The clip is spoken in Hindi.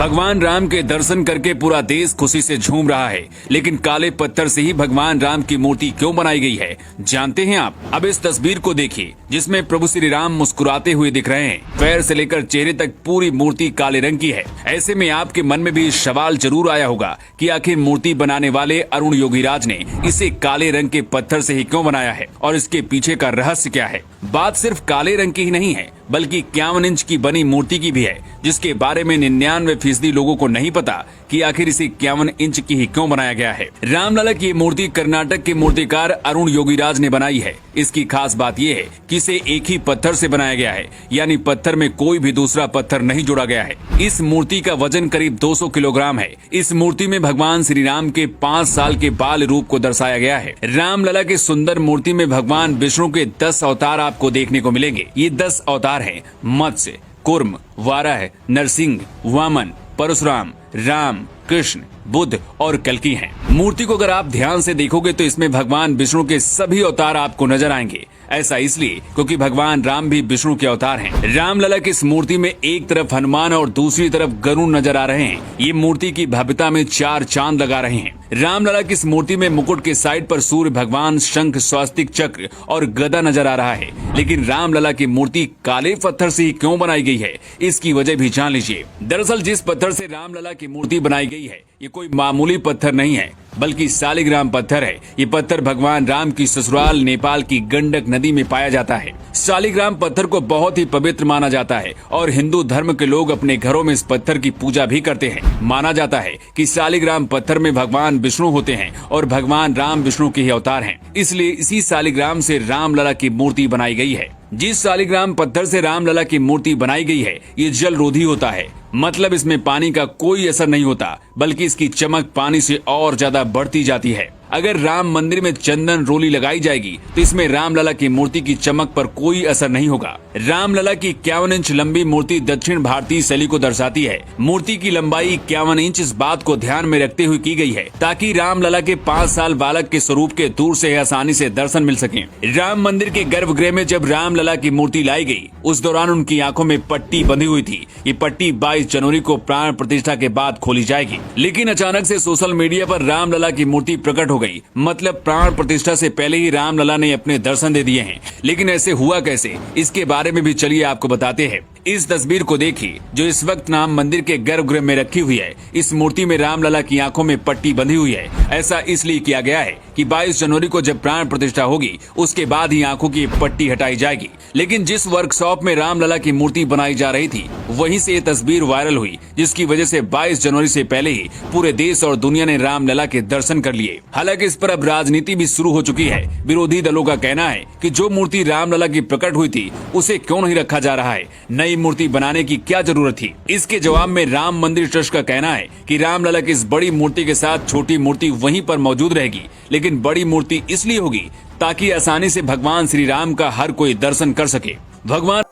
भगवान राम के दर्शन करके पूरा देश खुशी से झूम रहा है, लेकिन काले पत्थर से ही भगवान राम की मूर्ति क्यों बनाई गई है, जानते हैं आप? अब इस तस्वीर को देखिए जिसमें प्रभु श्री राम मुस्कुराते हुए दिख रहे हैं। पैर से लेकर चेहरे तक पूरी मूर्ति काले रंग की है। ऐसे में आपके मन में भी सवाल जरूर आया होगा कि आखिर मूर्ति बनाने वाले अरुण योगीराज ने इसे काले रंग के पत्थर से ही क्यों बनाया है और इसके पीछे का रहस्य क्या है। बात सिर्फ काले रंग की ही नहीं है, बल्कि 51 इंच की बनी मूर्ति की भी है, जिसके बारे में 99% लोगों को नहीं पता कि आखिर इसे 51 इंच की ही क्यों बनाया गया है। रामलला की मूर्ति कर्नाटक के मूर्तिकार अरुण योगीराज ने बनाई है। इसकी खास बात यह है कि इसे एक ही पत्थर से बनाया गया है, यानी पत्थर में कोई भी दूसरा पत्थर नहीं जोड़ा गया है। इस मूर्ति का वजन करीब 200 किलोग्राम है। इस मूर्ति में भगवान श्री राम के 5 साल के बाल रूप को दर्शाया गया है। रामलला की सुंदर मूर्ति में भगवान विष्णु के 10 अवतार आपको देखने को मिलेंगे। ये 10 अवतार हैं मत्स्य, कूर्म, वाराह, नरसिंह, वामन, परशुराम, राम, कृष्ण, बुद्ध और कल्कि हैं। मूर्ति को अगर आप ध्यान से देखोगे तो इसमें भगवान विष्णु के सभी अवतार आपको नजर आएंगे। ऐसा इसलिए क्योंकि भगवान राम भी विष्णु के अवतार हैं। रामलला की इस मूर्ति में एक तरफ हनुमान और दूसरी तरफ गरुड़ नजर आ रहे हैं। ये मूर्ति की भव्यता में 4 चांद लगा रहे हैं। रामलला की इस मूर्ति में मुकुट के साइड पर सूर्य भगवान, शंख, स्वास्तिक चक्र और गदा नजर आ रहा है। लेकिन रामलला की मूर्ति काले पत्थर से ही क्यों बनाई गई है, इसकी वजह भी जान लीजिए। दरअसल जिस पत्थर से रामलला की मूर्ति बनाई गई है, ये कोई मामूली पत्थर नहीं है, बल्कि शालिग्राम पत्थर है। ये पत्थर भगवान राम की ससुराल नेपाल की गंडक नदी में पाया जाता है। शालिग्राम पत्थर को बहुत ही पवित्र माना जाता है और हिंदू धर्म के लोग अपने घरों में इस पत्थर की पूजा भी करते हैं। माना जाता है कि शालिग्राम पत्थर में भगवान विष्णु होते हैं और भगवान राम विष्णु के ही अवतार हैं। इसलिए इसी शालिग्राम से रामलला की मूर्ति बनाई गई है। जिस शालिग्राम पत्थर से रामलला की मूर्ति बनाई गई है, ये जल रोधी होता है। मतलब इसमें पानी का कोई असर नहीं होता, बल्कि इसकी चमक पानी से और ज्यादा बढ़ती जाती है। अगर राम मंदिर में चंदन रोली लगाई जाएगी तो इसमें रामलला की मूर्ति की चमक पर कोई असर नहीं होगा। रामलला की 51 इंच लंबी मूर्ति दक्षिण भारतीय शैली को दर्शाती है। मूर्ति की लंबाई 51 इंच इस बात को ध्यान में रखते हुए की गई है ताकि रामलला के 5 साल बालक के स्वरूप के दूर से आसानी से दर्शन मिल सके। राम मंदिर के गर्भगृह में जब रामलला की मूर्ति लाई गई, उस दौरान उनकी आंखों में पट्टी बंधी हुई थी। ये पट्टी 22 जनवरी को प्राण प्रतिष्ठा के बाद खोली जाएगी। लेकिन अचानक से सोशल मीडिया पर रामलला की मूर्ति प्रकट हो गई। मतलब प्राण प्रतिष्ठा से पहले ही रामलला ने अपने दर्शन दे दिए हैं। लेकिन ऐसे हुआ कैसे, इसके बारे में भी चलिए आपको बताते हैं। इस तस्वीर को देखिए जो इस वक्त राम मंदिर के गर्भगृह में रखी हुई है। इस मूर्ति में रामलला की आंखों में पट्टी बंधी हुई है। ऐसा इसलिए किया गया है कि 22 जनवरी को जब प्राण प्रतिष्ठा होगी, उसके बाद ही आंखों की पट्टी हटाई जाएगी। लेकिन जिस वर्कशॉप में रामलला की मूर्ति बनाई जा रही थी, वहीं से ये तस्वीर वायरल हुई, जिसकी वजह से 22 जनवरी से पहले ही पूरे देश और दुनिया ने रामलला के दर्शन कर लिए। हालांकि इस पर अब राजनीति भी शुरू हो चुकी है। विरोधी दलों का कहना है कि जो मूर्ति रामलला की प्रकट हुई थी, उसे क्यों नहीं रखा जा रहा है, नई मूर्ति बनाने की क्या जरूरत थी। इसके जवाब में राम मंदिर ट्रस्ट का कहना है कि रामलला की इस बड़ी मूर्ति के साथ छोटी मूर्ति वहीं पर मौजूद रहेगी, लेकिन बड़ी मूर्ति इसलिए होगी ताकि आसानी से भगवान श्री राम का हर कोई दर्शन कर सके। भगवान